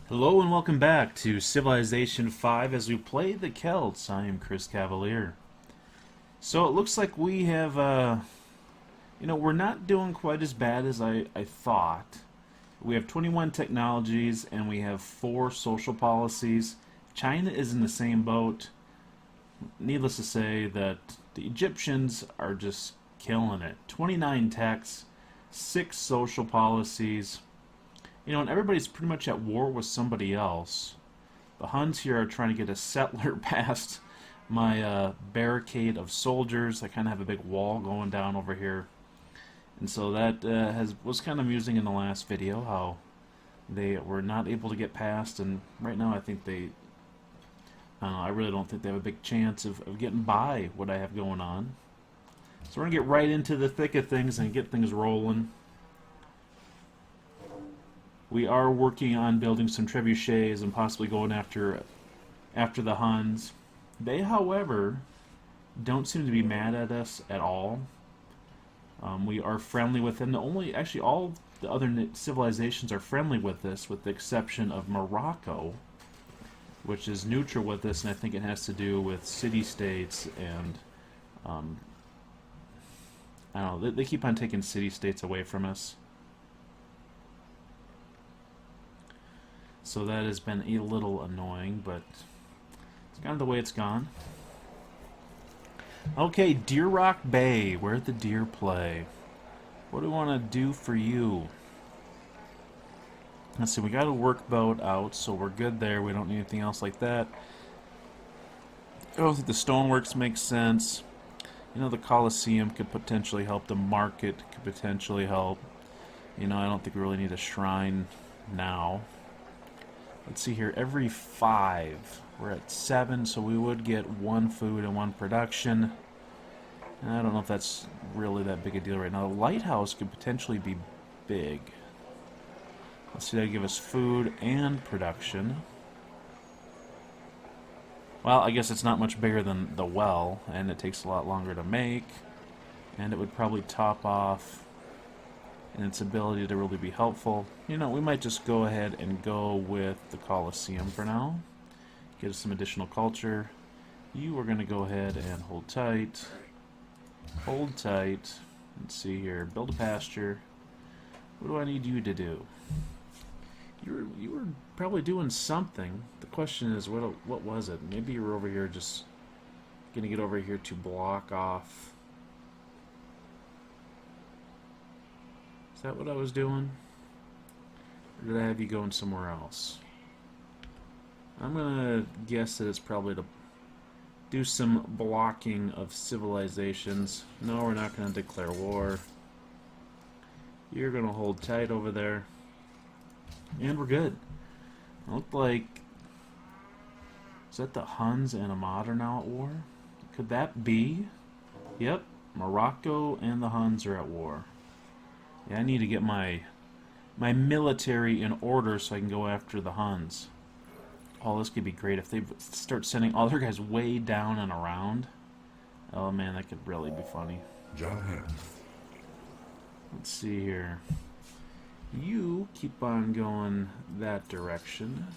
Hello and welcome back to Civilization 5 as we play the Celts. I am Chris Cavalier. So it looks like we have, we're not doing quite as bad as I thought. We have 21 technologies and we have 4 social policies. China is in the same boat. Needless to say that the Egyptians are just killing it. 29 techs, 6 social policies. And everybody's pretty much at war with somebody else. The Huns here are trying to get a settler past my barricade of soldiers. I kind of have a big wall going down over here. And so that was kind of amusing in the last video, how they were not able to get past. And right now I think I really don't think they have a big chance of getting by what I have going on. So we're going to get right into the thick of things and get things rolling. We are working on building some trebuchets and possibly going after the Huns. They, however, don't seem to be mad at us at all. We are friendly with them. Actually, all the other civilizations are friendly with us, with the exception of Morocco, which is neutral with us, and I think it has to do with city-states and I don't know. They keep on taking city-states away from us. So that has been a little annoying, but it's kind of the way it's gone. Okay, Deer Rock Bay, where the deer play. What do we want to do for you? Let's see, we got a workboat out, so we're good there. We don't need anything else like that. I don't think the stoneworks make sense. The Colosseum could potentially help. The market could potentially help. I don't think we really need a shrine now. Let's see here, every 5. We're at 7, so we would get 1 food and 1 production. And I don't know if that's really that big a deal right now. The lighthouse could potentially be big. Let's see, that'd give us food and production. Well, I guess it's not much bigger than the well, and it takes a lot longer to make. And it would probably top off and its ability to really be helpful. We might just go ahead and go with the Colosseum for now. Get us some additional culture. You are going to go ahead and hold tight. Hold tight. Let's see here. Build a pasture. What do I need you to do? You were probably doing something. The question is, what was it? Maybe you were over here just going to get over here to block off. Is that what I was doing? Or did I have you going somewhere else? I'm gonna guess that it's probably to do some blocking of civilizations. No, we're not gonna declare war. You're gonna hold tight over there. And we're good. It looked like... Is that the Huns and Ahmad are now at war? Could that be? Yep. Morocco and the Huns are at war. Yeah, I need to get my military in order so I can go after the Huns. Oh, this could be great if they start sending all their guys way down and around. Oh man, that could really be funny. Let's see here. You keep on going that direction.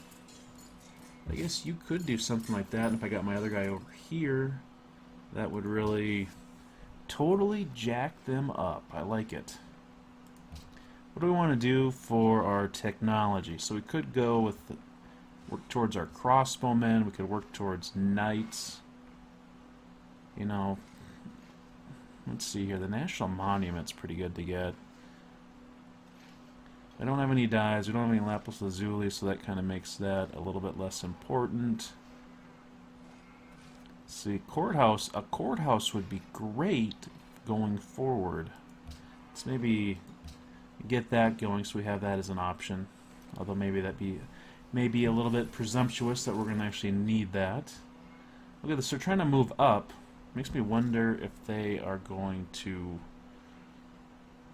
I guess you could do something like that, and if I got my other guy over here, that would really totally jack them up. I like it. What do we want to do for our technology? So we could go with work towards our crossbowmen. We could work towards knights. Let's see here. The National Monument's pretty good to get. I don't have any dyes. We don't have any lapis lazuli, so that kind of makes that a little bit less important. Let's see, courthouse. A courthouse would be great going forward. Let's maybe get that going so we have that as an option. Although maybe that may be a little bit presumptuous that we're going to actually need that. Look at this. They're trying to move up. Makes me wonder if they are going to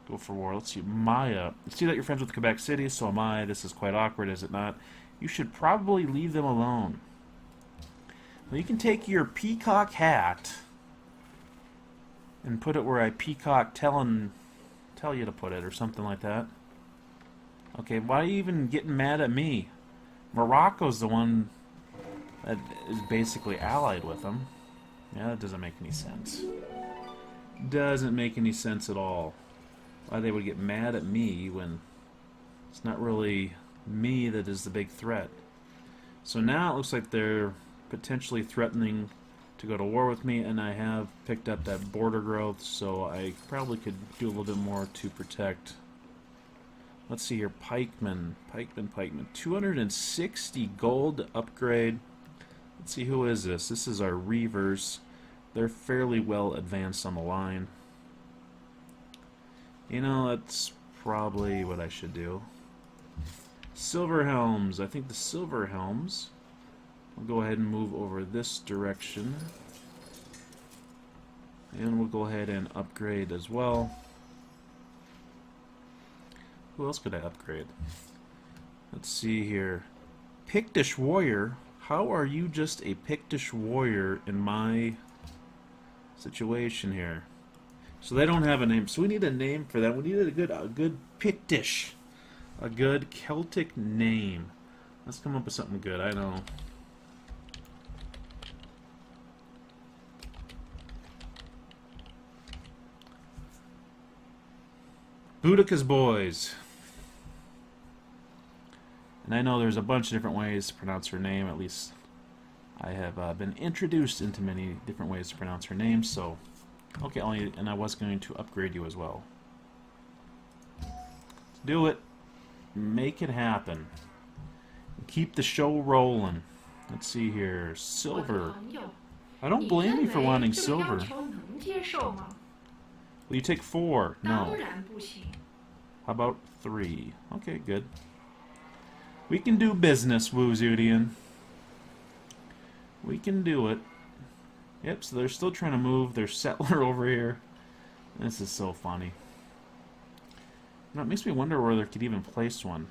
go for war. Let's see. Maya. See that you're friends with Quebec City, so am I. This is quite awkward, is it not? You should probably leave them alone. Well, you can take your peacock hat and put it where I peacock tell you to put it, or something like that. Okay, why are you even getting mad at me? Morocco's the one that is basically allied with them. Yeah, that doesn't make any sense. Doesn't make any sense at all. Why they would get mad at me when it's not really me that is the big threat. So now it looks like they're potentially threatening to go to war with me, and I have picked up that border growth, so I probably could do a little bit more to protect. Let's see here, pikemen. 260 gold to upgrade. Let's see, who is this? This is our Reavers. They're fairly well advanced on the line. You know, that's probably what I should do. Silver Helms. I think the Silver Helms will go ahead and move over this direction. And we'll go ahead and upgrade as well. Who else could I upgrade? Let's see here. Pictish Warrior. How are you just a Pictish Warrior in my situation here? So they don't have a name. So we need a name for that. We need a good Pictish. A good Celtic name. Let's come up with something good. I know. Boudica's Boys. And I know there's a bunch of different ways to pronounce her name. At least I have been introduced into many different ways to pronounce her name. So, okay, and I was going to upgrade you as well. Let's do it. Make it happen. Keep the show rolling. Let's see here. Silver. I don't blame you for wanting silver. Will you take 4? No. How about 3? Okay, good. We can do business, Woozudian. We can do it. Yep, so they're still trying to move their settler over here. This is so funny. You know, it makes me wonder where they could even place one.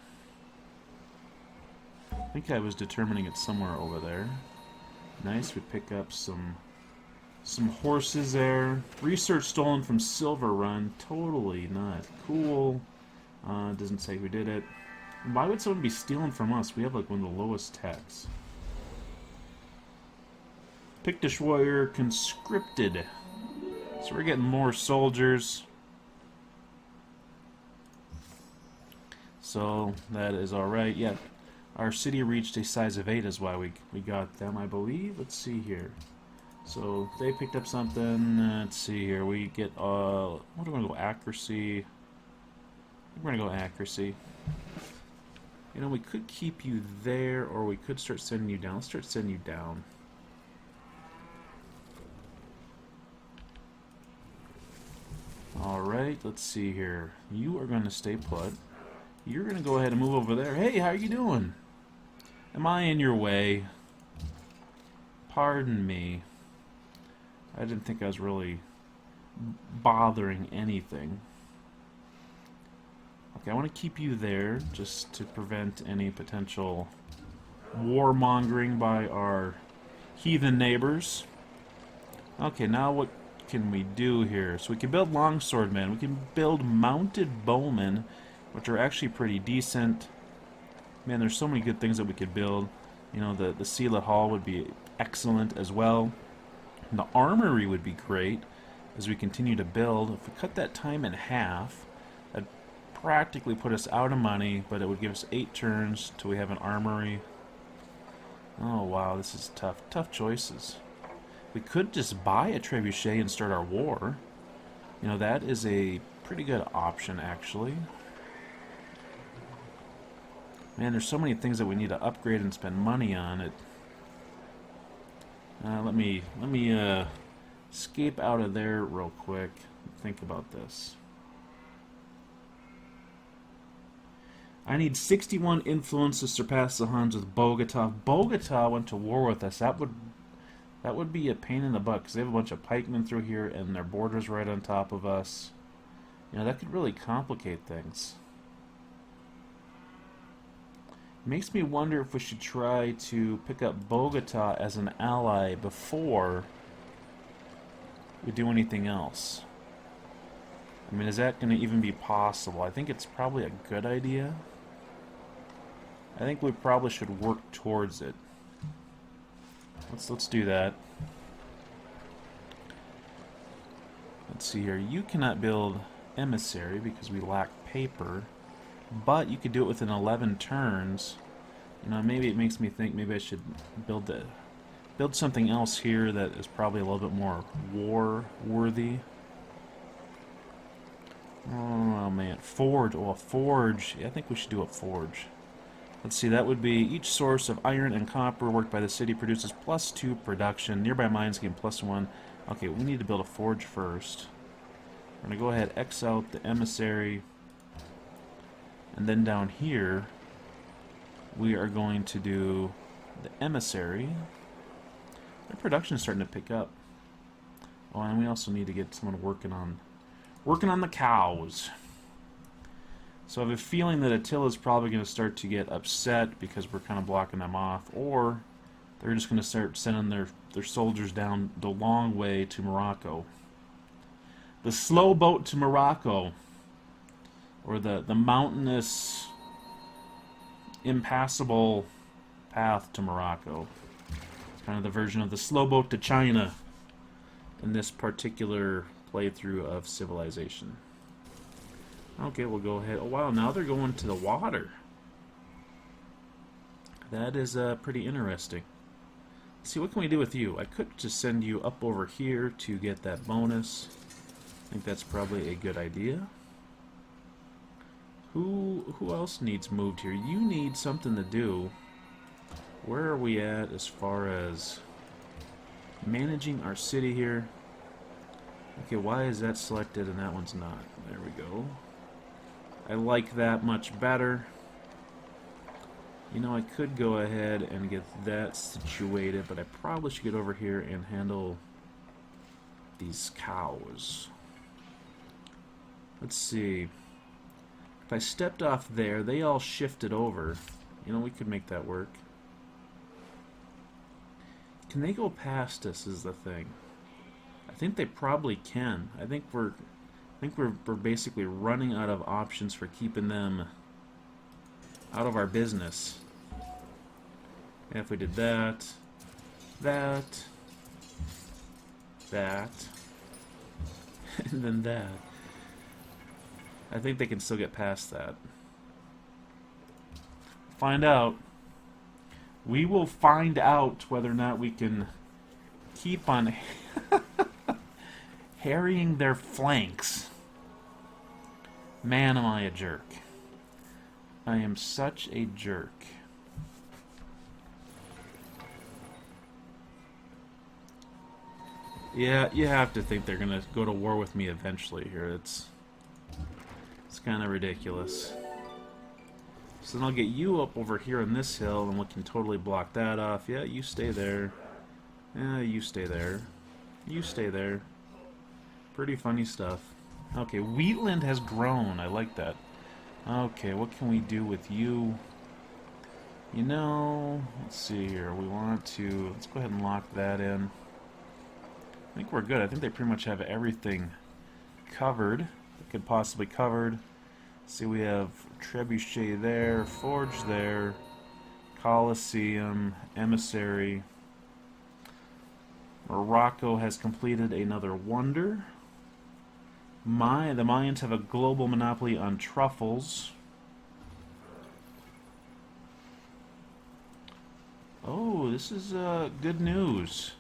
I think I was determining it somewhere over there. Nice, we pick up some horses there. Research stolen from Silver Run. Totally not cool. Doesn't say who did it. Why would someone be stealing from us? We have like one of the lowest tax. Pictish Warrior conscripted. So we're getting more soldiers. So that is alright. Yeah, our city reached a size of 8 is why we got them, I believe. Let's see here. So they picked up something. Let's see here. We get what do we want to go? Accuracy. We're gonna go accuracy. You know, we could keep you there, or we could start sending you down. Let's start sending you down. Alright, let's see here. You are going to stay put. You're going to go ahead and move over there. Hey, how are you doing? Am I in your way? Pardon me. I didn't think I was really bothering anything. Okay, I want to keep you there just to prevent any potential warmongering by our heathen neighbors. Okay, now what can we do here? So we can build longswordmen. We can build mounted bowmen, which are actually pretty decent. Man, there's so many good things that we could build. You know, the Sealet Hall would be excellent as well. And the armory would be great as we continue to build. If we cut that time in half, that'd practically put us out of money, but it would give us 8 turns till we have an armory. Oh wow, this is tough. Tough choices. We could just buy a trebuchet and start our war. You know, that is a pretty good option, actually. Man, there's so many things that we need to upgrade and spend money on. Let me escape out of there real quick and think about this. I need 61 influence to surpass the Huns with Bogota. If Bogota went to war with us, that would be a pain in the butt, because they have a bunch of pikemen through here and their border's right on top of us. You know, that could really complicate things. Makes me wonder if we should try to pick up Bogota as an ally before we do anything else. I mean, is that going to even be possible? I think it's probably a good idea. I think we probably should work towards it. Let's do that. Let's see here. You cannot build emissary because we lack paper, but you could do it within 11 turns. You know, maybe it makes me think maybe I should build something else here that is probably a little bit more war-worthy. Oh man, forge. Oh, a forge. Yeah, I think we should do a forge. Let's see, that would be each source of iron and copper worked by the city produces +2 production. Nearby mines gain +1. Okay, we need to build a forge first. We're going to go ahead, X out the emissary. And then down here, we are going to do the emissary. Their production is starting to pick up. Oh, and we also need to get someone working on the cows. So I have a feeling that Attila is probably going to start to get upset because we're kind of blocking them off, or they're just going to start sending their soldiers down the long way to Morocco. The slow boat to Morocco, or the mountainous, impassable path to Morocco. It's kind of the version of the slow boat to China in this particular playthrough of Civilization. Okay, we'll go ahead. Oh wow, now they're going to the water. That is pretty interesting. Let's see, what can we do with you? I could just send you up over here to get that bonus. I think that's probably a good idea. Who else needs moved here? You need something to do. Where are we at as far as managing our city here? Okay, why is that selected and that one's not? There we go. I like that much better. You know, I could go ahead and get that situated, but I probably should get over here and handle these cows. Let's see. If I stepped off there, they all shifted over. You know, we could make that work. Can they go past us is the thing. I think they probably can. I think we're basically running out of options for keeping them out of our business. And if we did that, and then that, I think they can still get past that. Find out. We will find out whether or not we can keep on harrying their flanks. Man, am I a jerk. I am such a jerk. Yeah, you have to think they're gonna go to war with me eventually here. It's kind of ridiculous. So then I'll get you up over here on this hill, and we can totally block that off. Yeah, you stay there. Yeah, you stay there. You stay there. Pretty funny stuff. Okay, Wheatland has grown. I like that. Okay, what can we do with you? You know, let's see here. We want to... Let's go ahead and lock that in. I think we're good. I think they pretty much have everything covered. That could possibly covered. See, we have Trebuchet there, Forge there, Colosseum, Emissary. Morocco has completed another wonder. The Mayans have a global monopoly on truffles. Oh, this is good news.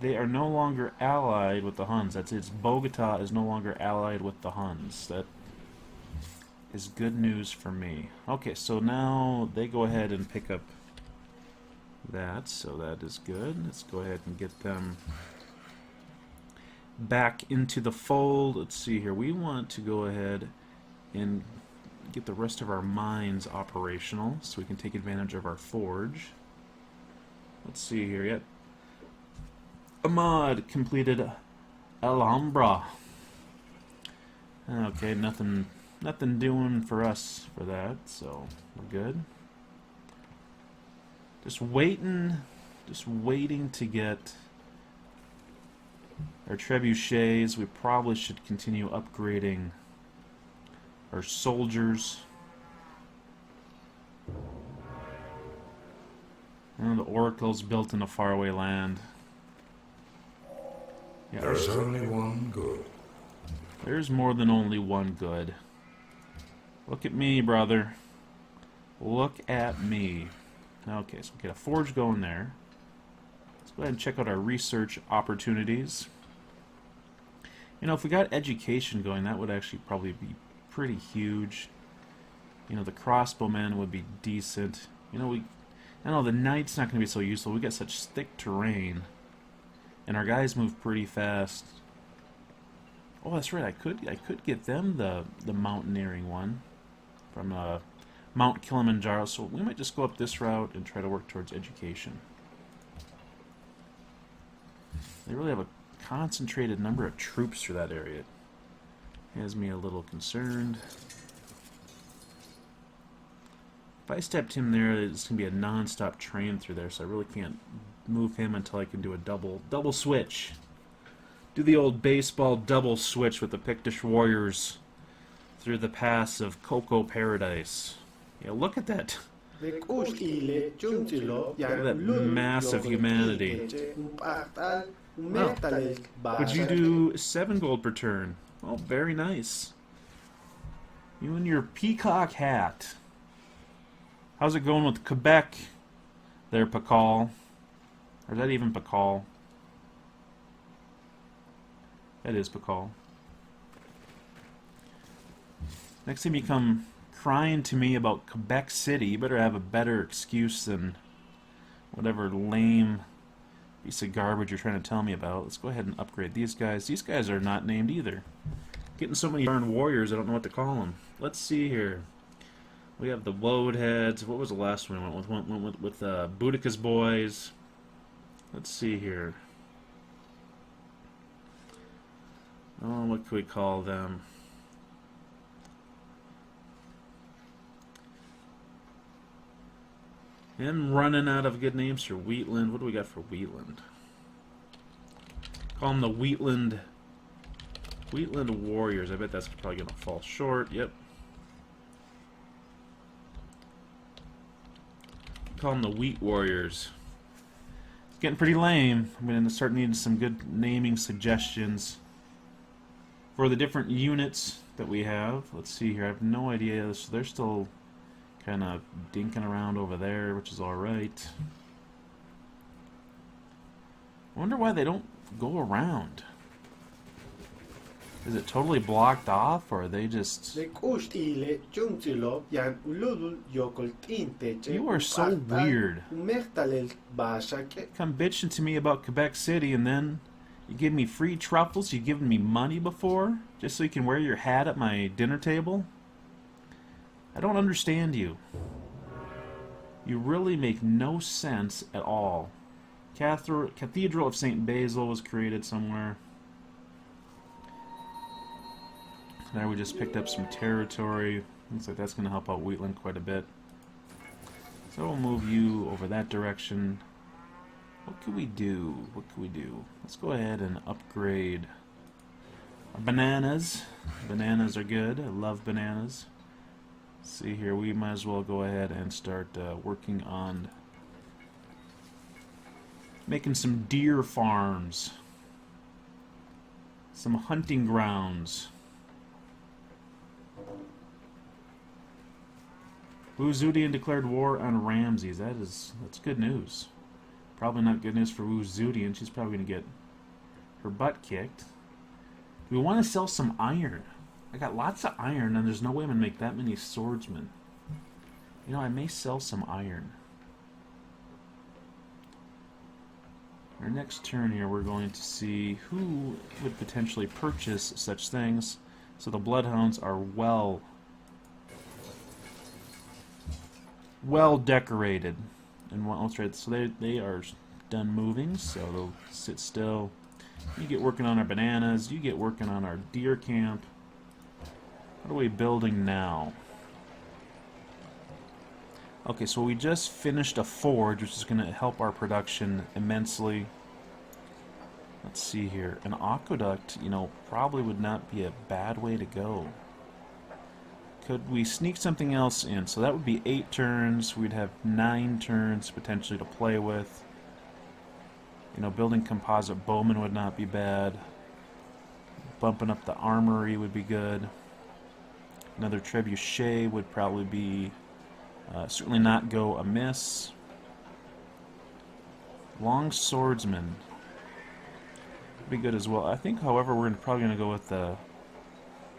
They are no longer allied with the Huns. That's it. Bogota is no longer allied with the Huns. That is good news for me. Okay, so now they go ahead and pick up that, so that is good. Let's go ahead and get them back into the fold. Let's see here. We want to go ahead and get the rest of our mines operational so we can take advantage of our forge. Let's see here. Yep. Ahmad completed Alhambra. Okay, nothing doing for us for that, so we're good. Just waiting to get our trebuchets. We probably should continue upgrading our soldiers. Oh, the oracle's built in a faraway land. Yeah, There's only one good. there's more than only one good. Look at me, brother. Look at me. Okay, so we get a forge going there. Let's go ahead and check out our research opportunities. You know, if we got education going, that would actually probably be pretty huge. You know, the crossbowman would be decent. You know, I know the knight's not going to be so useful. We got such thick terrain, and our guys move pretty fast. Oh, that's right. I could get them the mountaineering one from Mount Kilimanjaro. So we might just go up this route and try to work towards education. They really have a concentrated number of troops through that area. It has me a little concerned. If I stepped him there, it's going to be a non-stop train through there, so I really can't move him until I can do a double switch. Do the old baseball double switch with the Pictish warriors through the pass of Cocoa Paradise. Yeah, look at that. Look at that massive humanity. Oh. Would you do 7 gold per turn? Oh, very nice. You and your peacock hat. How's it going with Quebec there, Pakal? Or is that even Pakal? That is Pakal. Next time you come crying to me about Quebec City, you better have a better excuse than whatever lame piece of garbage you're trying to tell me about. Let's go ahead and upgrade these guys. These guys are not named either. Getting so many darn warriors, I don't know what to call them. Let's see here. We have the Woad Heads. What was the last one we went with? Went with Boudica's Boys. Let's see here. Oh, what could we call them? I'm running out of good names for Wheatland. What do we got for Wheatland? Call them the Wheatland Warriors. I bet that's probably going to fall short. Yep. Call them the Wheat Warriors. It's getting pretty lame. I'm going to start needing some good naming suggestions for the different units that we have. Let's see here. I have no idea. So they're still kind of dinking around over there, which is alright. I wonder why they don't go around. Is it totally blocked off, or are they just... You are so weird. Come bitching to me about Quebec City, and then you give me free truffles. You've given me money before, just so you can wear your hat at my dinner table. I don't understand you. You really make no sense at all. Cathedral of St. Basil was created somewhere. There we just picked up some territory. Looks like that's going to help out Wheatland quite a bit. So we'll move you over that direction. What could we do? What could we do? Let's go ahead and upgrade our bananas. Bananas are good. I love bananas. See here, we might as well go ahead and start working on making some deer farms, some hunting grounds. Wu Zetian declared war on Ramses. That's good news. Probably not good news for Wu Zetian. She's probably going to get her butt kicked. Do we want to sell some iron? I got lots of iron, and there's no way I'm going to make that many swordsmen. You know, I may sell some iron. Our next turn here, we're going to see who would potentially purchase such things. So the Bloodhounds are well decorated. And let's right, so they are done moving, so they'll sit still. You get working on our bananas. You get working on our deer camp. What are we building now? Okay, so we just finished a forge, which is going to help our production immensely. Let's see here. An aqueduct, you know, probably would not be a bad way to go. Could we sneak something else in? So that would be 8 turns. We'd have 9 turns potentially to play with. You know, building composite bowmen would not be bad. Bumping up the armory would be good. Another trebuchet would probably be certainly not go amiss. Long swordsman would be good as well. I think, however, we're probably going to go with the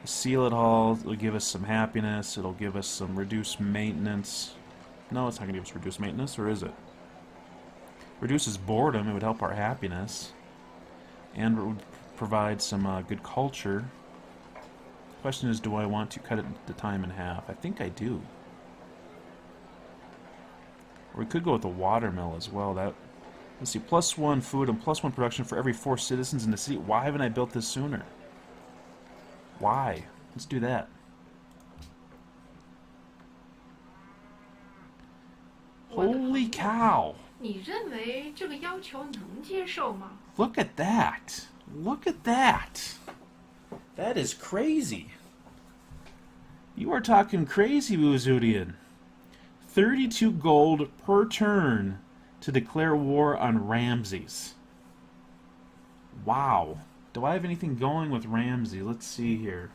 Seal It Hall. It'll give us some happiness. It'll give us some reduced maintenance. No, it's not going to give us reduced maintenance, or is it? Reduces boredom. It would help our happiness. And it would provide some good culture. The question is, do I want to cut the time in half? I think I do. Or we could go with the watermill as well. Let's see, +1 food and +1 production for every 4 citizens in the city. Why haven't I built this sooner? Why? Let's do that. Holy cow! 你认为这个要求能接受吗？ Look at that! Look at that! That is crazy. You are talking crazy, Wuzudian. 32 gold per turn to declare war on Ramses. Wow. Do I have anything going with Ramsey? Let's see here.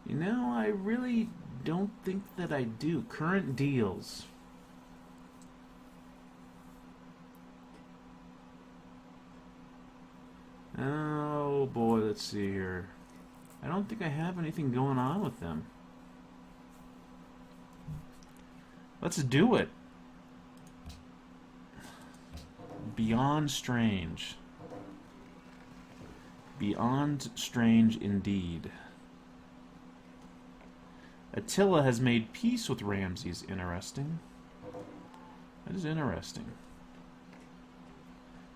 You know, I really don't think that I do. Current deals. Oh boy, let's see here. I don't think I have anything going on with them. Let's do it. Beyond strange. Beyond strange indeed. Attila has made peace with Ramses. Interesting. That is interesting.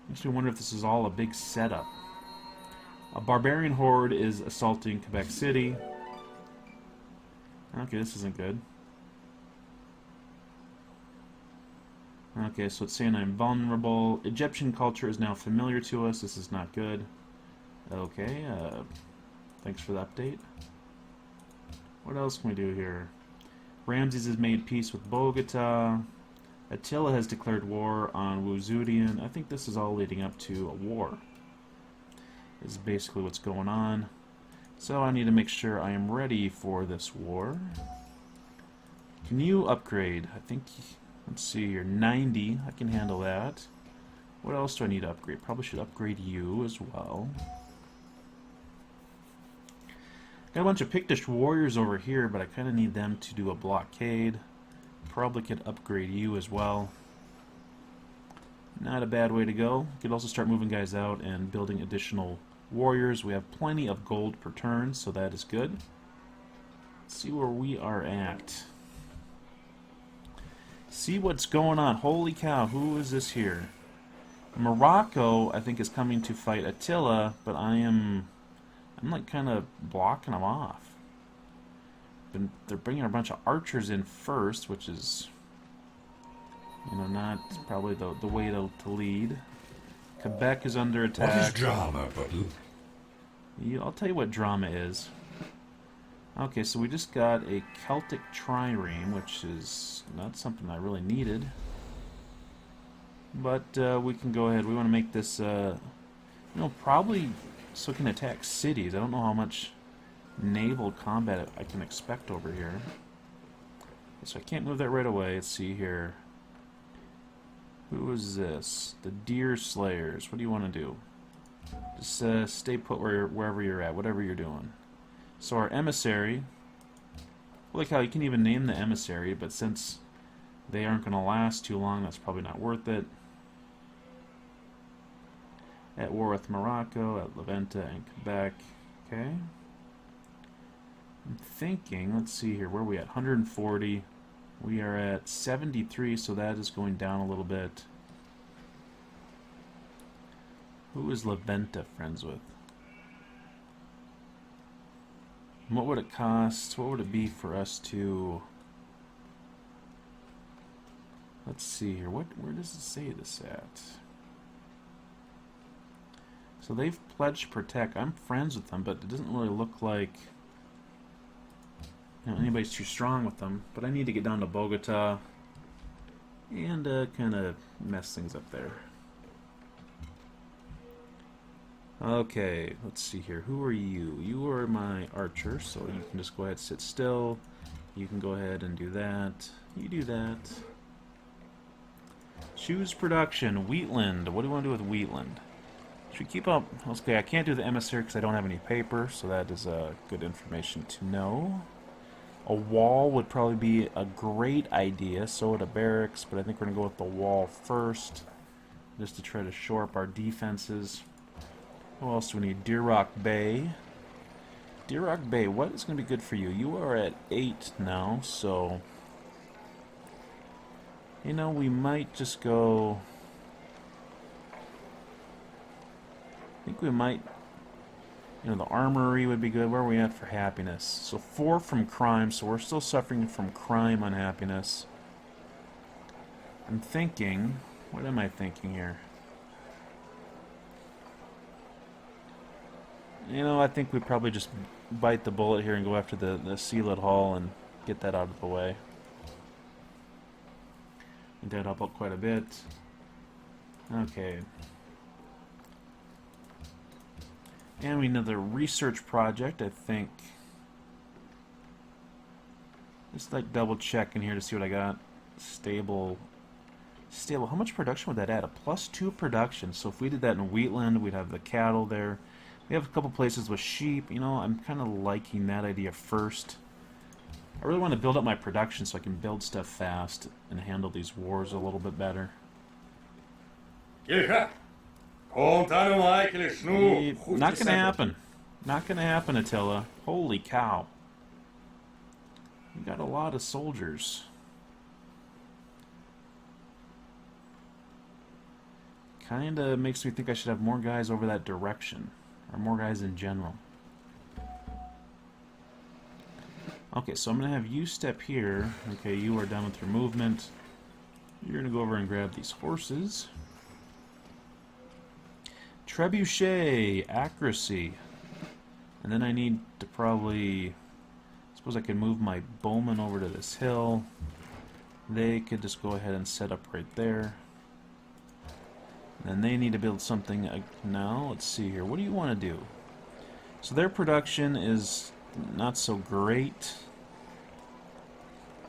Makes me wonder if this is all a big setup. A barbarian horde is assaulting Quebec City. Okay, this isn't good. Okay, so it's saying I'm vulnerable. Egyptian culture is now familiar to us. This is not good. Okay, thanks for the update. What else can we do here? Ramses has made peace with Bogota. Attila has declared war on Wuzudian. I think this is all leading up to a war. This is basically what's going on. So I need to make sure I am ready for this war. Can you upgrade? I think... Let's see here, 90, I can handle that. What else do I need to upgrade? Probably should upgrade you as well. Got a bunch of Pictish warriors over here, but I kind of need them to do a blockade. Probably could upgrade you as well. Not a bad way to go. Could also start moving guys out and building additional warriors. We have plenty of gold per turn, so that is good. Let's see where we are at. See what's going on. Holy cow, who is this here? Morocco, I think, is coming to fight Attila, but I'm like kind of blocking them off. They're bringing a bunch of archers in first, which is, you know, not probably the way to lead. Quebec is under attack. What is drama, buddy? I'll tell you what drama is. Okay, so we just got a Celtic trireme, which is not something I really needed. But we can go ahead. We want to make this, you know, probably so it can attack cities. I don't know how much naval combat I can expect over here. So I can't move that right away. Let's see here. Who is this? The Deer Slayers. What do you want to do? Just stay put wherever you're at, whatever you're doing. So our emissary, look how you can even name the emissary, but since they aren't going to last too long, that's probably not worth it. At war with Morocco, at Levanta and Quebec. Okay. I'm thinking, let's see here, where are we at? 140. We are at 73, so that is going down a little bit. Who is Levanta friends with? What would it cost? What would it be for us to... Let's see here. Where does it say this at? So they've pledged Protect. I'm friends with them, but it doesn't really look like anybody's too strong with them. But I need to get down to Bogota and kind of mess things up there. Okay, let's see here. Who are you? You are my archer, so you can just go ahead and sit still. You can go ahead and do that. You do that. Choose production. Wheatland. What do you want to do with Wheatland? Should we keep up? Okay, I can't do the emissary because I don't have any paper, so that is good information to know. A wall would probably be a great idea, so would a barracks, but I think we're going to go with the wall first, just to try to shore up our defenses. What else do we need? Deer Rock Bay. Deer Rock Bay, what is going to be good for you? You are at 8 now, so... You know, we might just go... I think we might... You know, the armory would be good. Where are we at for happiness? So 4 from crime, so we're still suffering from crime unhappiness. I'm thinking... What am I thinking here? You know, I think we probably just bite the bullet here and go after the Sealet Hall and get that out of the way. I think that'd help out quite a bit. Okay. And we need another research project, I think. Just like double check in here to see what I got. Stable. Stable. How much production would that add? A +2 production. So if we did that in Wheatland, we'd have the cattle there. We have a couple places with sheep. You know, I'm kind of liking that idea first. I really want to build up my production so I can build stuff fast and handle these wars a little bit better. Not gonna happen. Not gonna happen, Attila. Holy cow. We got a lot of soldiers. Kinda makes me think I should have more guys over that direction. Or more guys in general. Okay, so I'm going to have you step here. Okay, you are done with your movement. You're going to go over and grab these horses. Trebuchet, accuracy. And then I need to probably... I suppose I could move my bowmen over to this hill. They could just go ahead and set up right there. And they need to build something now. Let's see here. What do you want to do? So their production is not so great.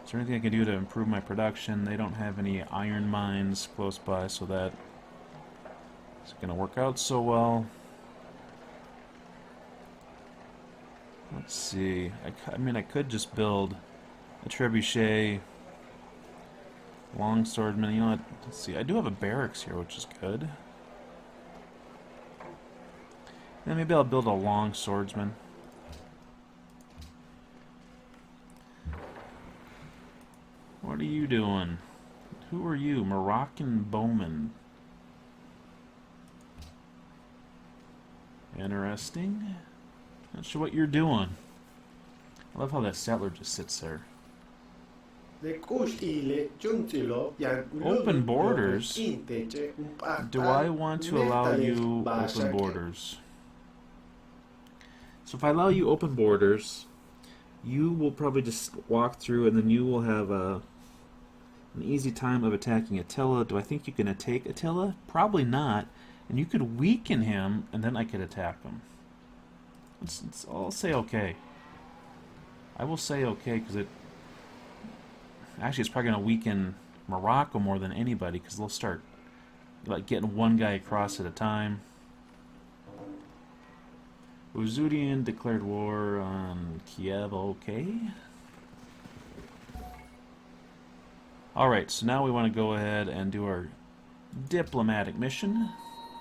Is there anything I can do to improve my production? They don't have any iron mines close by, so that isn't going to work out so well. Let's see. I mean, I could just build a trebuchet. Longswordman, you know what? Let's see. I do have a barracks here, which is good. And maybe I'll build a long swordsman. What are you doing? Who are you? Moroccan bowman. Interesting. Not sure what you're doing. I love how that settler just sits there. Open borders? Do I want to allow you open borders? So if I allow you open borders, you will probably just walk through and then you will have an easy time of attacking Attila. Do I think you can take Attila? Probably not. And you could weaken him and then I could attack him. I'll say okay. I will say okay because it... Actually, it's probably going to weaken Morocco more than anybody because they'll start like getting one guy across at a time. Uzudian declared war on Kiev. Okay. Alright, so now we want to go ahead and do our diplomatic mission.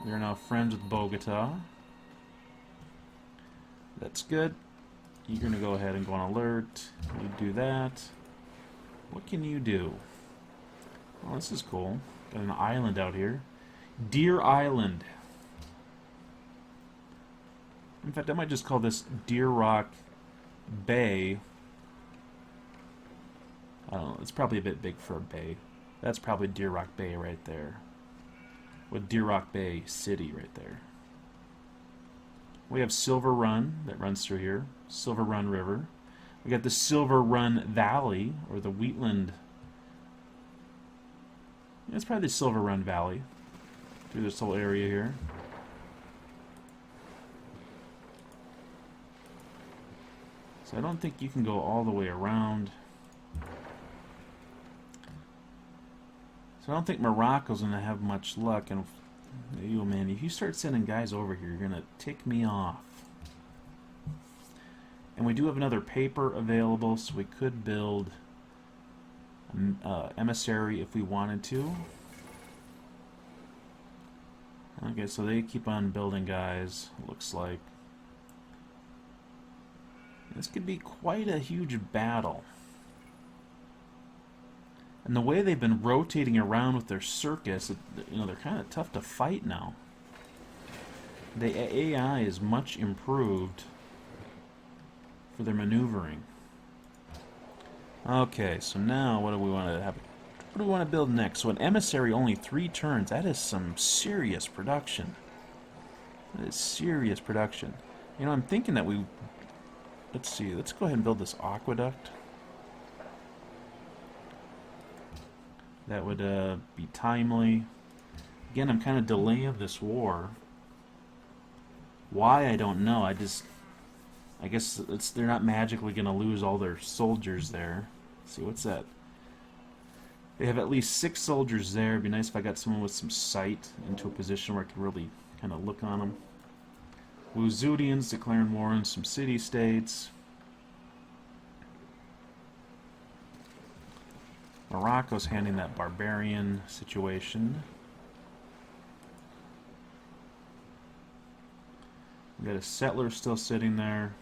We are now friends with Bogota. That's good. You're going to go ahead and go on alert. You do that. What can you do? Well, this is cool. Got an island out here. Deer Island. In fact, I might just call this Deer Rock Bay. I don't know. It's probably a bit big for a bay. That's probably Deer Rock Bay right there. With Deer Rock Bay City right there. We have Silver Run that runs through here. Silver Run River. We got the Silver Run Valley, or the Wheatland. Yeah, it's probably the Silver Run Valley through this whole area here. So I don't think you can go all the way around. So I don't think Morocco's going to have much luck. And you, man, if you start sending guys over here, you're going to tick me off. And we do have another paper available, so we could build emissary if we wanted to. Okay, so they keep on building guys, looks like. This could be quite a huge battle. And the way they've been rotating around with their circus, you know, they're kind of tough to fight now. The AI is much improved for their maneuvering. Okay, so now what do we want to have? What do we want to build next? So an emissary only 3 turns. That is some serious production. That is serious production. You know, I'm thinking that we... Let's see. Let's go ahead and build this aqueduct. That would be timely. Again, I'm kind of delaying this war. Why, I don't know. I guess they're not magically going to lose all their soldiers there. Let's see, what's that? They have at least 6 soldiers there. It'd be nice if I got someone with some sight into a position where I could really kind of look on them. Wuzudians declaring war on some city-states. Morocco's handling that barbarian situation. We got a settler still sitting there.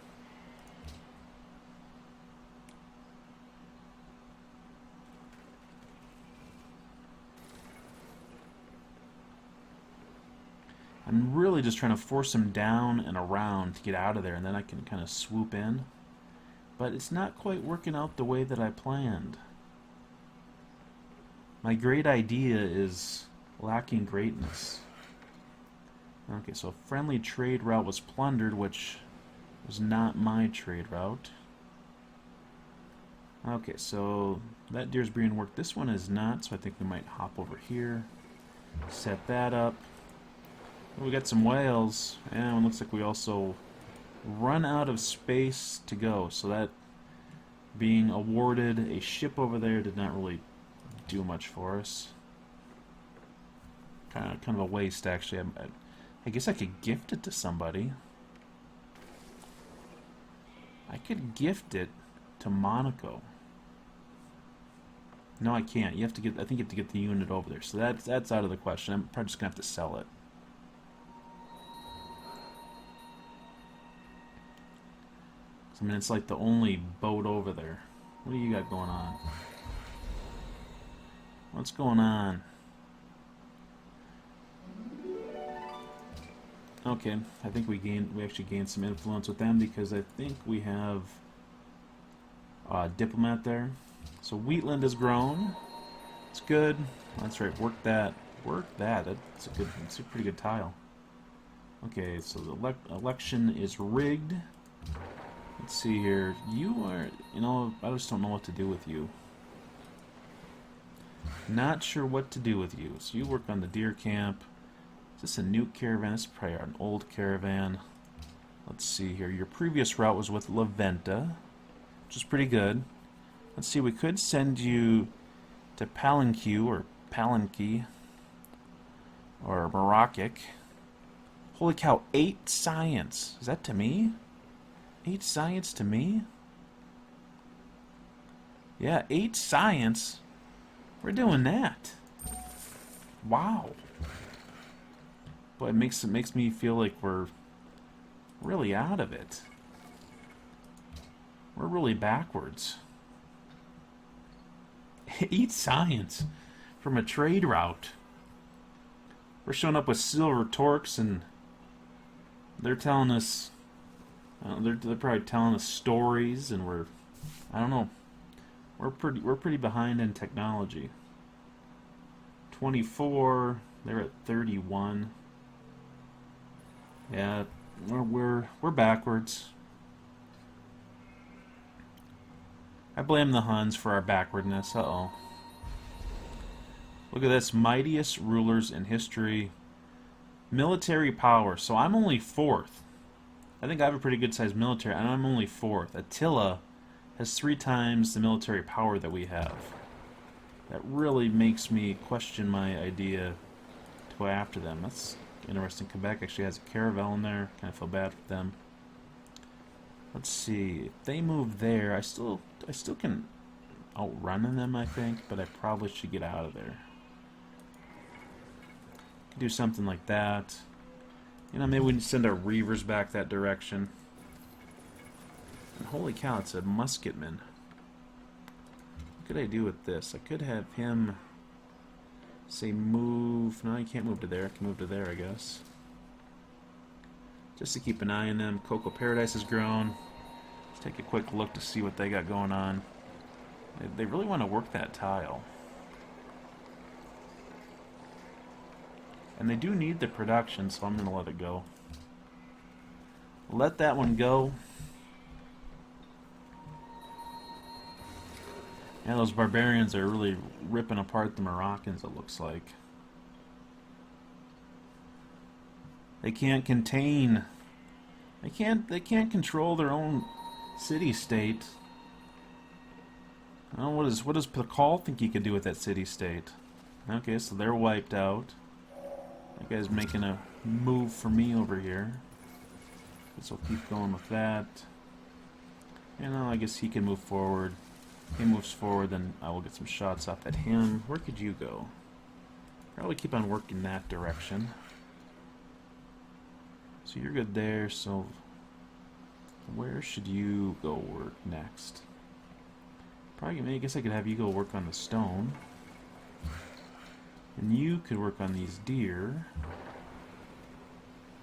I'm really just trying to force him down and around to get out of there, and then I can kind of swoop in. But it's not quite working out the way that I planned. My great idea is lacking greatness. Okay, so a friendly trade route was plundered, which was not my trade route. Okay, so that deer's being worked. This one is not, so I think we might hop over here, set that up. We got some whales, and it looks like we also run out of space to go. So that being awarded a ship over there did not really do much for us. Kind of a waste, actually. I guess I could gift it to somebody. I could gift it to Monaco. No, I can't. You have to get. I think you have to get the unit over there. So that's out of the question. I'm probably just gonna have to sell it. I mean, it's like the only boat over there. What do you got going on? What's going on? Okay, I think we actually gained some influence with them because I think we have a diplomat there. So Wheatland has grown. It's good. That's right. Work that. Work that. That's a good. It's a pretty good tile. Okay, so the election is rigged. Let's see here. You are, you know, I just don't know what to do with you. Not sure what to do with you. So you work on the deer camp. Is this a new caravan? This is probably an old caravan. Let's see here. Your previous route was with La Venta, which is pretty good. Let's see. We could send you to Palanque or Palanque or Moroccic. Holy cow! 8 science. Is that to me? 8 science to me? Yeah, 8 science. We're doing that. Wow. Boy, it makes me feel like we're really out of it. We're really backwards. 8 science from a trade route. We're showing up with silver torques, and they're telling us. They're probably telling us stories, and I don't know. We're pretty behind in technology. 24. They're at 31. Yeah, we're backwards. I blame the Huns for our backwardness. Uh-oh. Look at this. Mightiest rulers in history. Military power. So I'm only 4th. I think I have a pretty good sized military, and I'm only 4th. Attila has 3 times the military power that we have. That really makes me question my idea to go after them. That's interesting. Quebec actually has a caravel in there. Kind of feel bad for them. Let's see. If they move there, I still can outrun them, I think, but I probably should get out of there. Do something like that. You know, maybe we can send our reavers back that direction. And holy cow, it's a musketman. What could I do with this? I could have him say move. No, he can't move to there. I can move to there, I guess. Just to keep an eye on them. Cocoa Paradise has grown. Let's take a quick look to see what they got going on. They really want to work that tile. And they do need the production, so I'm going to let it go. Let that one go. Yeah, those barbarians are really ripping apart the Moroccans, it looks like. They can't contain. They can't control their own city-state. Oh, what does Pakal think he could do with that city-state? Okay, so they're wiped out. That guy's making a move for me over here. Guess we'll keep going with that. You know, I guess he can move forward. He moves forward, then I will get some shots off at him. Where could you go? Probably keep on working that direction. So you're good there, so where should you go work next? Probably, I guess I could have you go work on the stone. And you could work on these deer.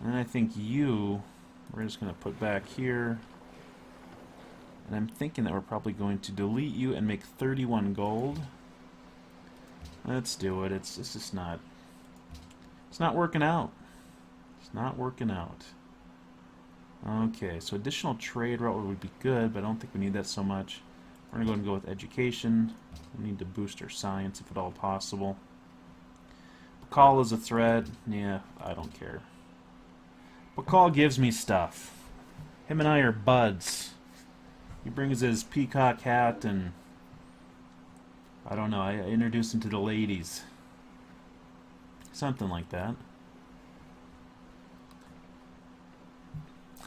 And I think we're just going to put back here. And I'm thinking that we're probably going to delete you and make 31 gold. Let's do it. It's just not... It's not working out. It's not working out. Okay, so additional trade route would be good, but I don't think we need that so much. We're going to go and go with education. We need to boost our science if at all possible. Pakal is a threat. Yeah, I don't care. Pakal gives me stuff. Him and I are buds. He brings his peacock hat and I don't know, I introduce him to the ladies. Something like that.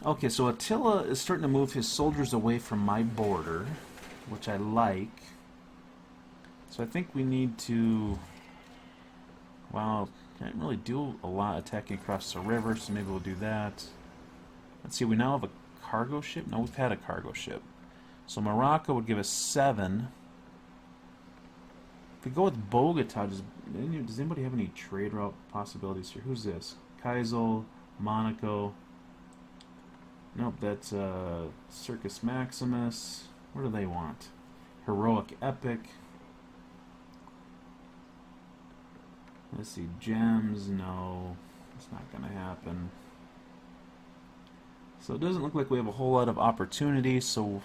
Okay, so Attila is starting to move his soldiers away from my border, which I like. So I think we need to... Well, can't really do a lot attacking across the river, so maybe we'll do that. Let's see, we now have a cargo ship? No, we've had a cargo ship. So Morocco would give us 7. If we go with Bogota, does anybody have any trade route possibilities here? Who's this? Kaisel, Monaco. Nope, that's Circus Maximus. What do they want? Heroic Epic. Let's see, gems, no. It's not going to happen. So it doesn't look like we have a whole lot of opportunity, so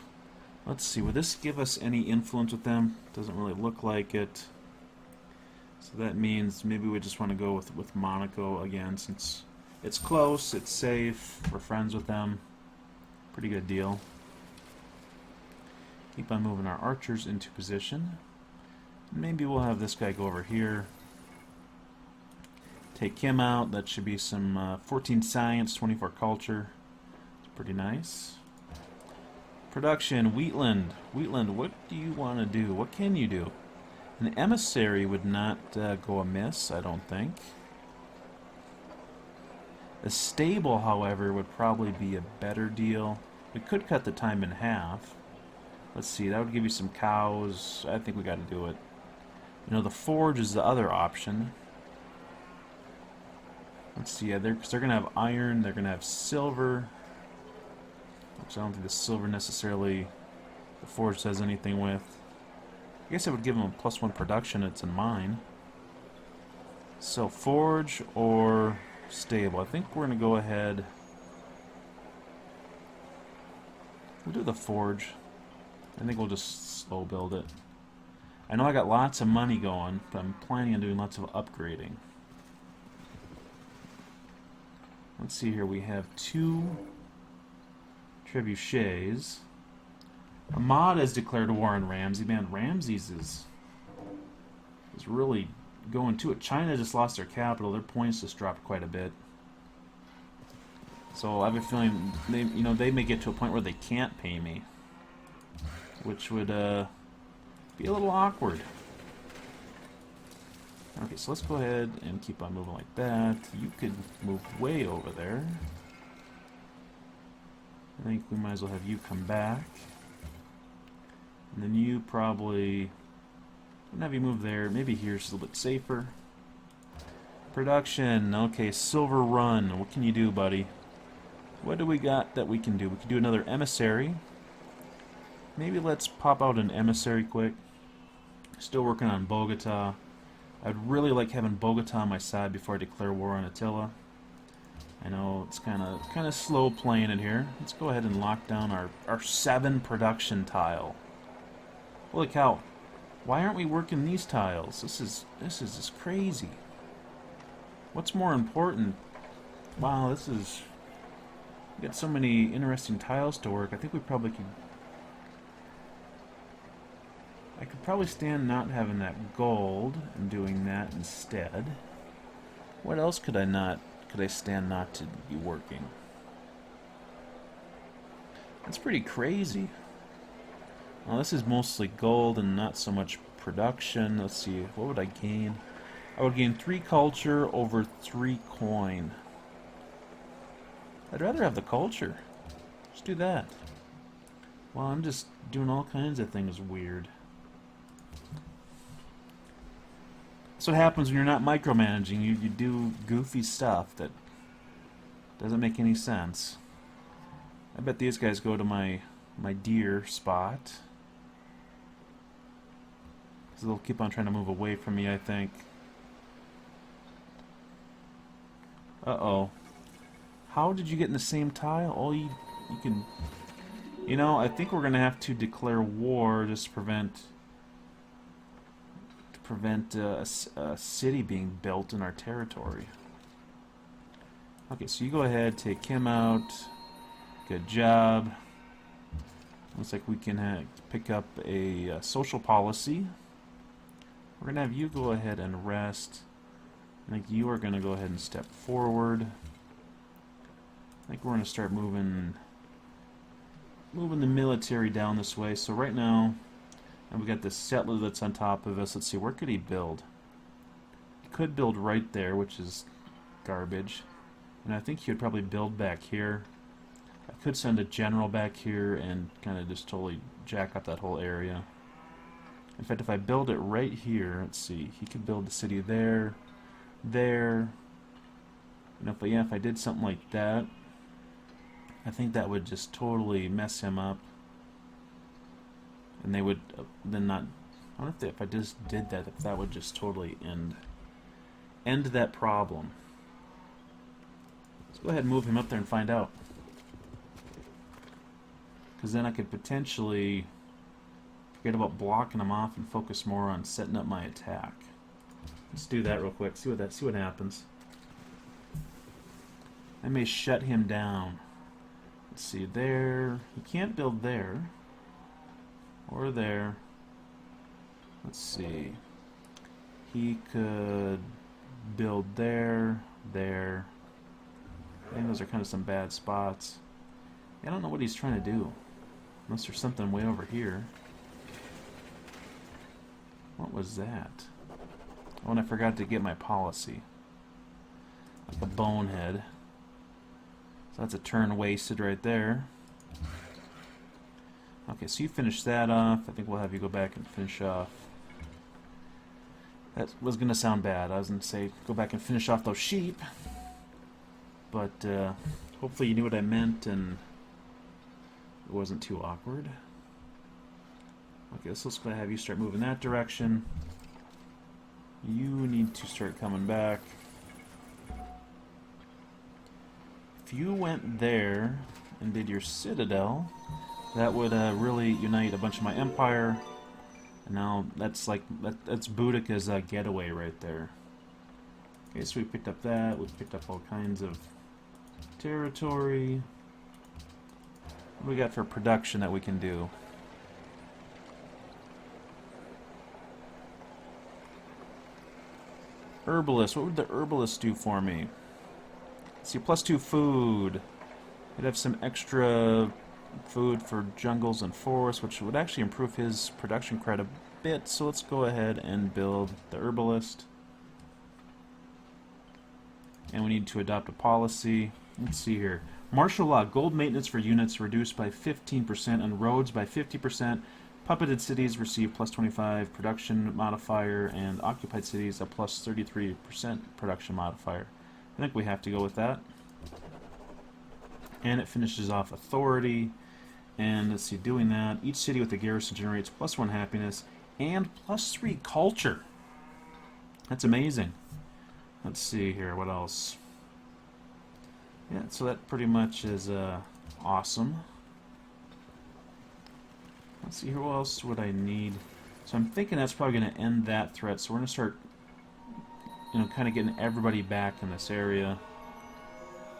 let's see, would this give us any influence with them? Doesn't really look like it. So that means maybe we just want to go with Monaco again, since it's close, it's safe, we're friends with them. Pretty good deal. Keep on moving our archers into position. Maybe we'll have this guy go over here. Take him out. That should be some 14 science, 24 culture. It's pretty nice. Production, Wheatland. Wheatland, what do you want to do? What can you do? An emissary would not go amiss, I don't think. A stable, however, would probably be a better deal. We could cut the time in half. Let's see, that would give you some cows. I think we got to do it. You know, the forge is the other option. Let's see, yeah, because they're going to have iron, they're going to have silver. Which I don't think the silver necessarily the forge does anything with. I guess it would give them a +1 production, it's in mine. So, forge or stable. I think we're going to go ahead. We'll do the forge. I think we'll just slow build it. I know I got lots of money going, but I'm planning on doing lots of upgrading. Let's see here, we have 2 trebuchets. Ahmad has declared war on Ramsey. Man, Ramses is really going to it. China just lost their capital. Their points just dropped quite a bit. So I have a feeling they may get to a point where they can't pay me, which would be a little awkward. Okay, so let's go ahead and keep on moving like that. You could move way over there. I think we might as well have you come back. And then you probably... I'm gonna have you move there. Maybe here's a little bit safer. Production. Okay, Silver Run. What can you do, buddy? What do we got that we can do? We can do another emissary. Maybe let's pop out an emissary quick. Still working on Bogota. I'd really like having Bogota on my side before I declare war on Attila. I know it's kind of slow playing it here. Let's go ahead and lock down our 7 production tile. Holy cow! Why aren't we working these tiles? This is just crazy. What's more important? Wow, this is... We got so many interesting tiles to work. I think we probably could... I could probably stand not having that gold and doing that instead. What else could I stand not to be working? That's pretty crazy. Well, this is mostly gold and not so much production. Let's see, what would I gain? I would gain 3 culture over 3 coin. I'd rather have the culture. Let's do that. Well, I'm just doing all kinds of things weird. That's what happens when you're not micromanaging. You do goofy stuff that doesn't make any sense. I bet these guys go to my deer spot. Because they'll keep on trying to move away from me, I think. Uh-oh. How did you get in the same tile? Oh, you can... You know, I think we're going to have to declare war just to prevent a city being built in our territory. Okay, so you go ahead, take him out. Good job. Looks like we can pick up a social policy. We're going to have you go ahead and rest. I think you are going to go ahead and step forward. I think we're going to start moving the military down this way. So right now, and we got the settler that's on top of us. Let's see, where could he build? He could build right there, which is garbage. And I think he would probably build back here. I could send a general back here and kind of just totally jack up that whole area. In fact, if I build it right here, let's see, he could build the city there, there. And if I did something like that, I think that would just totally mess him up. And they would then not... I wonder if I just did that, if that would just totally end that problem. Let's go ahead and move him up there and find out. Because then I could potentially forget about blocking him off and focus more on setting up my attack. Let's do that real quick. See what happens. I may shut him down. Let's see, there. He can't build there. Or there. Let's see. He could build there, there. I think those are kind of some bad spots. I don't know what he's trying to do. Unless there's something way over here. What was that? Oh, and I forgot to get my policy. Like a bonehead. So that's a turn wasted right there. Okay, so you finish that off. I think we'll have you go back and finish off. That was going to sound bad. I was going to say go back and finish off those sheep. But hopefully you knew what I meant and it wasn't too awkward. Okay, so let's go have you start moving that direction. You need to start coming back. If you went there and did your citadel, That would really unite a bunch of my empire. And now that's like that's Boudica's getaway right there. Okay, so we picked up that. We picked up all kinds of territory. What do we got for production that we can do? Herbalist. What would the herbalist do for me? Let's see, +2 food. We'd have some extra food for jungles and forests, which would actually improve his production quite a bit. So let's go ahead and build the herbalist. And we need to adopt a policy. Let's see here. Martial law. Gold maintenance for units reduced by 15% and roads by 50%. Puppeted cities receive +25 production modifier, and occupied cities a +33% production modifier. I think we have to go with that. And it finishes off authority. And let's see, doing that, each city with a garrison generates +1 happiness and +3 culture. That's amazing. Let's see here, what else? Yeah, so that pretty much is awesome. Let's see here, what else would I need? So I'm thinking that's probably going to end that threat. So we're going to start, kind of getting everybody back in this area.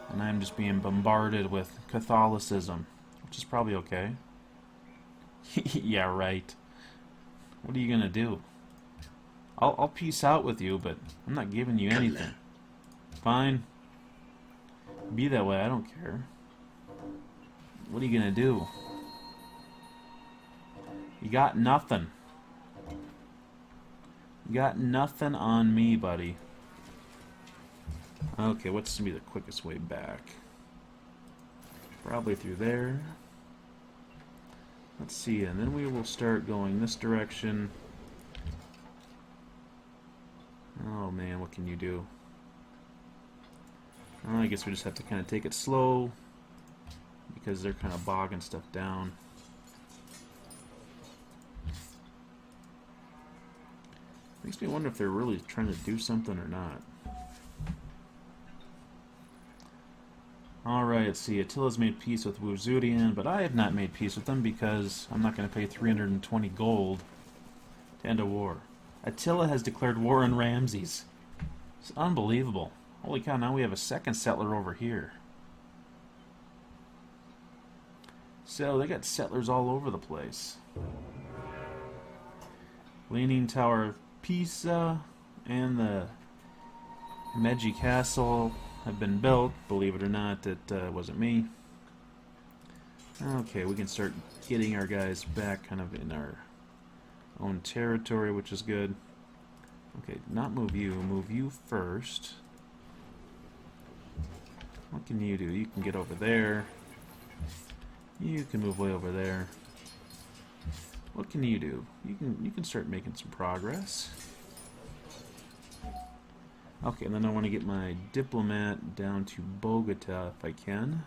And I'm just being bombarded with Catholicism, which is probably okay. Yeah, right. What are you going to do? I'll peace out with you, but I'm not giving you anything. Fine. Be that way, I don't care. What are you going to do? You got nothing. You got nothing on me, buddy. Okay, what's going to be the quickest way back? Probably through there. Let's see, and then we will start going this direction. Oh man, what can you do? I guess we just have to kind of take it slow because they're kind of bogging stuff down. Makes me wonder if they're really trying to do something or not. Alright, let's see. Attila's made peace with Wuzudian, but I have not made peace with them because I'm not going to pay 320 gold to end a war. Attila has declared war on Ramses. It's unbelievable. Holy cow, now we have a second settler over here. So, they got settlers all over the place. Leaning Tower of Pisa and the Meiji Castle have been built. Believe it or not, it wasn't me. Okay, we can start getting our guys back kind of in our own territory, which is good. Okay, not move you first. What can you do? You can get over there. You can move way over there. What can you do? You can start making some progress. Okay, and then I want to get my diplomat down to Bogota if I can.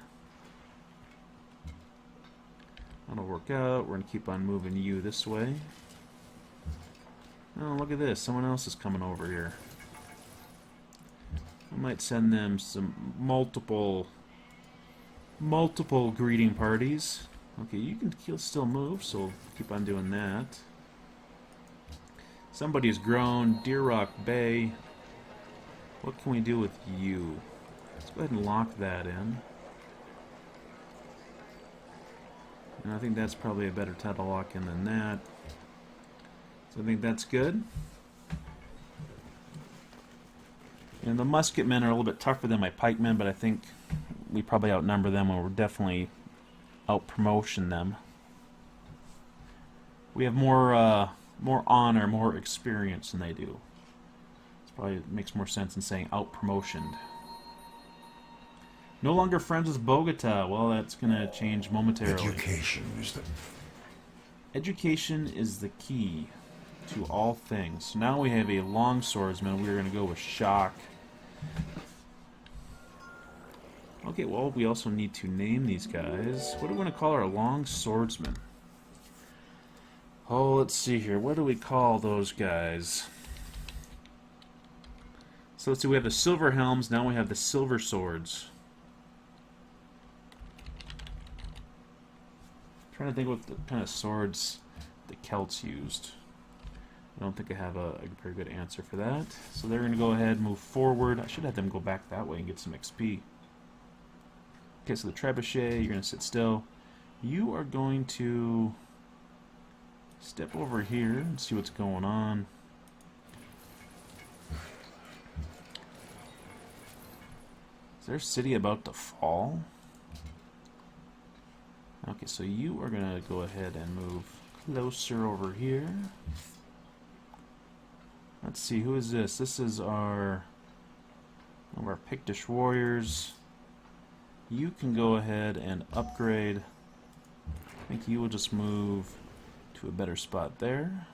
That'll work out. We're going to keep on moving you this way. Oh, look at this. Someone else is coming over here. I might send them some multiple greeting parties. Okay, you can still move, so we'll keep on doing that. Somebody's grown. Deer Rock Bay. What can we do with you? Let's go ahead and lock that in. And I think that's probably a better time to lock in than that. So I think that's good. And the musketmen are a little bit tougher than my pikemen, but I think we probably outnumber them, and we're definitely out-promotion them. We have more honor, more experience than they do. It probably makes more sense than saying out-promotioned. No longer friends with Bogota. Well, that's going to change momentarily. Education is the key to all things. So now we have a long swordsman. We're going to go with shock. Okay, well, we also need to name these guys. What do we want to call our long swordsman? Oh, let's see here. What do we call those guys? So let's see, we have the silver helms, now we have the silver swords. trying to think what the kind of swords the Celts used. I don't think I have a very good answer for that. So they're going to go ahead and move forward. I should have them go back that way and get some XP. Okay, so the trebuchet, you're going to sit still. You are going to step over here and see what's going on. Is their city about to fall? Okay, so you are going to go ahead and move closer over here. Let's see, who is this? This is one of our Pictish warriors. You can go ahead and upgrade. I think you will just move to a better spot there.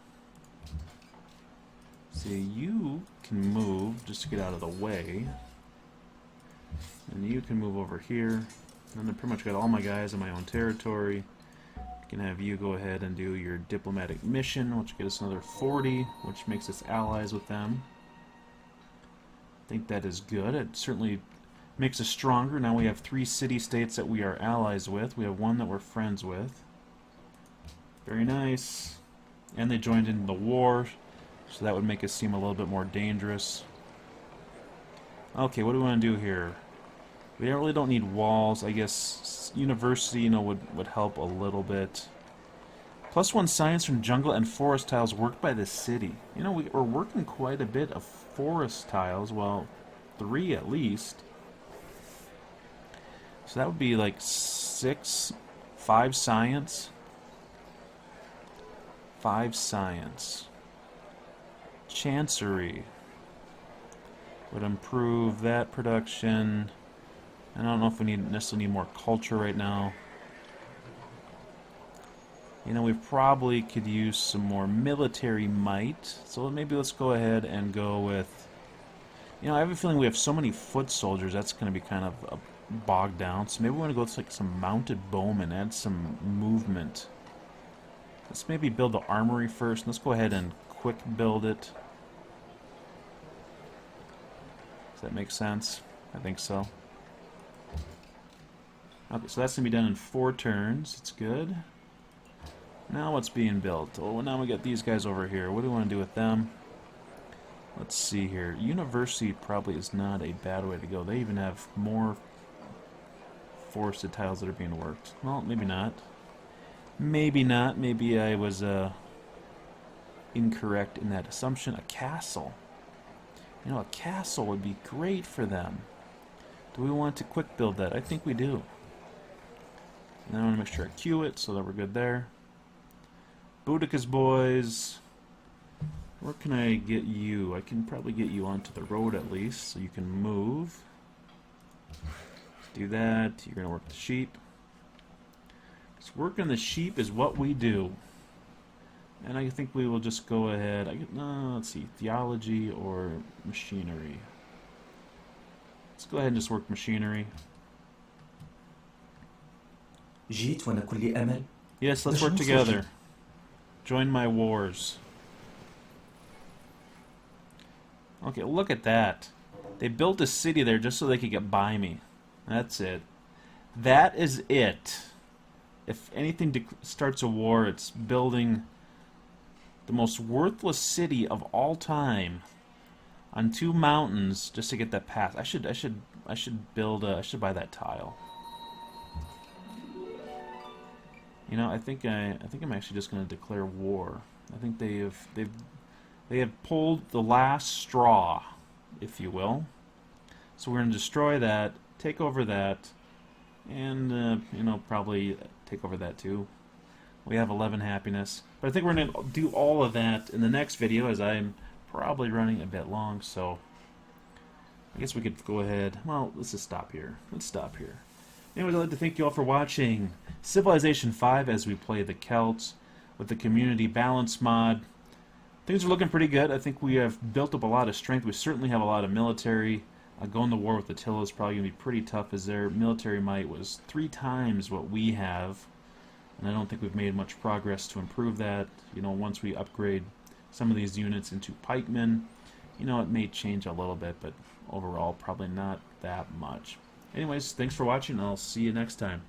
See, you can move just to get out of the way. And you can move over here. And I pretty much got all my guys in my own territory. I can have you go ahead and do your diplomatic mission, which will get us another 40, which makes us allies with them. I think that is good. It certainly makes us stronger. Now we have 3 city-states that we are allies with. We have 1 that we're friends with. Very nice. And they joined in the war, so that would make us seem a little bit more dangerous. Okay, what do we want to do here? We really don't need walls. I guess university, you know, would help a little bit. +1 science from jungle and forest tiles worked by the city. You know, we're working quite a bit of forest tiles. Well, 3 at least. So that would be like 5 science. 5 science. Chancery would improve that production. I don't know if we necessarily need more culture right now. You know, we probably could use some more military might. So maybe let's go ahead and go with... You know, I have a feeling we have so many foot soldiers, that's going to be kind of bogged down. So maybe we want to go with like some mounted bowmen, add some movement. Let's maybe build the armory first. Let's go ahead and quick build it. Does that make sense? I think so. Okay, so that's going to be done in 4 turns. It's good. Now what's being built? Oh, now we got these guys over here. What do we want to do with them? Let's see here. University probably is not a bad way to go. They even have more forested tiles that are being worked. Well, maybe not. Maybe not. Maybe I was incorrect in that assumption. A castle. You know, a castle would be great for them. Do we want to quick build that? I think we do. And I want to make sure I queue it so that we're good there. Boudica's boys. Where can I get you? I can probably get you onto the road at least, so you can move. Do that. You're going to work the sheep. So working the sheep is what we do. And I think we will just go ahead. Let's see. Theology or machinery. Let's go ahead and just work machinery. Yes, let's work together. Join my wars. Okay, look at that. They built a city there just so they could get by me. That's it. That is it. If anything starts a war, it's building the most worthless city of all time on 2 mountains just to get that pass. I should buy that tile. You know, I think I'm actually just going to declare war. I think they have pulled the last straw, if you will. So we're going to destroy that, take over that, and you know, probably take over that too. We have 11 happiness, but I think we're going to do all of that in the next video, as I'm probably running a bit long. So I guess we could go ahead. Well, let's just stop here. Let's stop here. Anyways, I'd like to thank you all for watching Civilization 5 as we play the Celts with the community balance mod. Things are looking pretty good. I think we have built up a lot of strength. We certainly have a lot of military. Going to war with Attila is probably going to be pretty tough, as their military might was 3 times what we have. And I don't think we've made much progress to improve that. You know, once we upgrade some of these units into pikemen, you know, it may change a little bit, but overall probably not that much. Anyways, thanks for watching, and I'll see you next time.